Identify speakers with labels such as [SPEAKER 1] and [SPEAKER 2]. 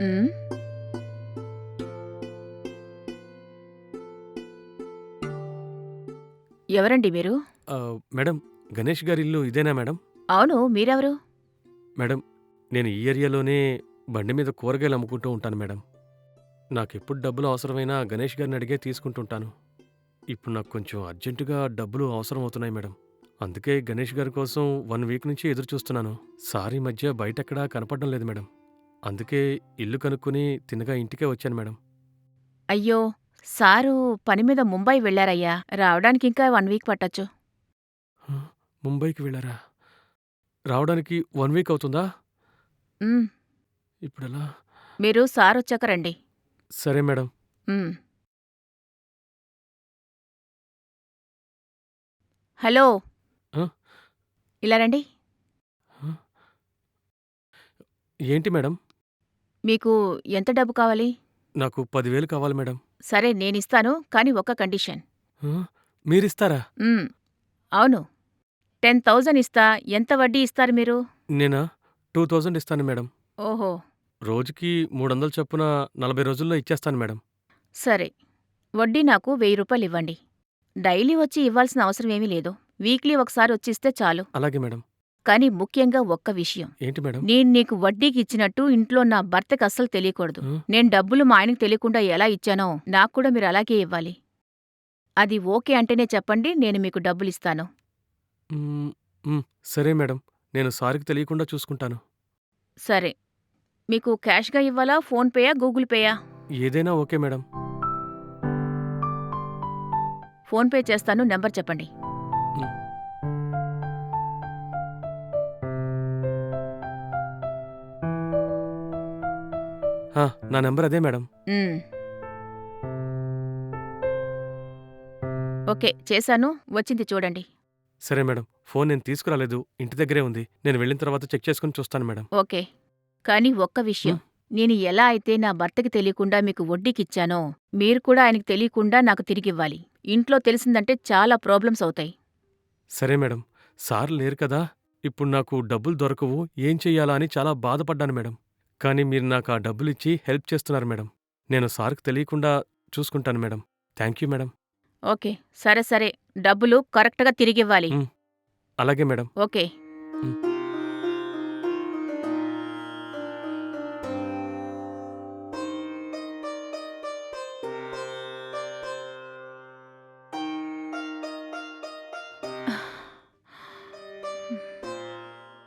[SPEAKER 1] హ్మ్. ఎవరండి మీరు?
[SPEAKER 2] మేడం, గణేష్ గారి ఇల్లు ఇదేనా మేడం?
[SPEAKER 1] అవును. మీరెవరు?
[SPEAKER 2] మేడం, నేను ఈ ఏరియాలోనే బండి మీద కూరగాయలు అమ్ముకుంటూ ఉంటాను మేడం. నాకెప్పుడు డబ్బులు అవసరమైనా గణేష్ గారిని అడిగే తీసుకుంటుంటాను. ఇప్పుడు నాకు కొంచెం అర్జెంటుగా డబ్బులు అవసరం అవుతున్నాయి మేడం. అందుకే గణేష్ గారి కోసం 1 వీక్ నుంచి ఎదురు చూస్తున్నాను. సార్ ఈ మధ్య బయటెక్కడా కనపడడం లేదు మేడం. అందుకే ఇల్లు కనుక్కొని తిన్నగా ఇంటికే వచ్చాను మేడం.
[SPEAKER 1] అయ్యో! సారు పని మీద ముంబై వెళ్లారయ్యా. రావడానికింకా 1 వీక్ పట్టొచ్చు.
[SPEAKER 2] హ! ముంబైకి వెళ్లారా? రావడానికి 1 వీక్ అవుతుందా?
[SPEAKER 1] హ్మ్.
[SPEAKER 2] ఇప్పుడెలా?
[SPEAKER 1] మీరు సారొచ్చాక రండి.
[SPEAKER 2] సరే మేడం.
[SPEAKER 1] హ్మ్. హలో!
[SPEAKER 2] ఆ!
[SPEAKER 1] ఇలా రండి.
[SPEAKER 2] ఆ! ఏంటి మేడం?
[SPEAKER 1] మీకు ఎంత డబ్బు కావాలి?
[SPEAKER 2] నాకు 10,000 కావాలి మేడం.
[SPEAKER 1] సరే నేనిస్తాను. కానీ ఒక్క కండిషన్.
[SPEAKER 2] ఆ! మీరిస్తారా?
[SPEAKER 1] హ్మ్. అవును. 10,000 ఇస్తా. ఎంత వడ్డీ ఇస్తారు మీరు?
[SPEAKER 2] నేనా? 2,000 ఇస్తాను మేడం.
[SPEAKER 1] ఓహో!
[SPEAKER 2] రోజుకి 300 చొప్పున 40 రోజుల్లో ఇచ్చేస్తాను మేడం.
[SPEAKER 1] సరే. వడ్డీ నాకు రూ. 1000 ఇవ్వండి. డైలీ వచ్చి ఇవ్వాల్సిన అవసరమేమీ లేదు. వీక్లీ ఒకసారి వచ్చిస్తే చాలు.
[SPEAKER 2] అలాగే మేడం.
[SPEAKER 1] కానీ ముఖ్యంగా ఒక్క విషయం.
[SPEAKER 2] ఏంటి మేడం?
[SPEAKER 1] నేను నీకు వడ్డీకిచ్చినట్టు ఇంట్లో నా భర్తకస్సలు తెలియకూడదు.
[SPEAKER 2] ఆ!
[SPEAKER 1] నేను డబ్బులు మా ఆయనకి తెలియకుండా ఎలా ఇచ్చానో నాకు కూడా మీరు అలాగే ఇవ్వాలి. అది ఓకే అంటేనే చెప్పండి, నేను మీకు డబ్బులిస్తాను.
[SPEAKER 2] హ్మ్. హ్మ్. సరే మేడం. నేను సార్‌కి తెలియకుండా చూసుకుంటాను.
[SPEAKER 1] సరే. మీకు క్యాష్‌గా ఇవ్వాలా? ఫోన్‌పేయా? గూగుల్ పేయా?
[SPEAKER 2] ఏదైనా ఓకే మేడం.
[SPEAKER 1] ఫోన్‌పే చేస్తాను. నంబర్ చెప్పండి.
[SPEAKER 2] హ్మ్. ఆ! నా నంబర్ అదే మేడం.
[SPEAKER 1] హ్మ్. ఓకే. చేశాను. వచ్చింది చూడండి.
[SPEAKER 2] సరే మేడం. ఫోన్ నేను తీసుకురాలేదు. ఇంటి దగ్గరే ఉంది. నేను వెళ్ళిన తర్వాత చెక్ చేసుకొని చూస్తాను మేడం.
[SPEAKER 1] ఓకే. కానీ ఒక్క విషయం.
[SPEAKER 2] హ్మ్.
[SPEAKER 1] నేను ఎలా అయితే నా భర్తకి తెలియకుండా మీకు వడ్డీకిచ్చానో, మీరు కూడా ఆయనకి తెలియకుండా నాకు తిరిగివ్వాలి. ఇంట్లో తెలిసిందంటే చాలా ప్రాబ్లమ్స్ అవుతాయి.
[SPEAKER 2] సరే మేడం. సార్ లేరు కదా! ఇప్పుడు నాకు డబ్బులు దొరకవు. ఏం చెయ్యాలా అని చాలా బాధపడ్డాను మేడం. కానీ మీరు నాకు ఆ డబ్బులిచ్చి హెల్ప్ చేస్తున్నారు మేడం. నేను సార్‌కి తెలియకుండా చూసుకుంటాను మేడం. Thank you madam.
[SPEAKER 1] ఓకే. సరే. డబ్బులు కరెక్ట్‌గా తిరిగివ్వాలి.
[SPEAKER 2] హ్మ్. అలాగే మేడం.
[SPEAKER 1] ఓకే.
[SPEAKER 2] హ్మ్.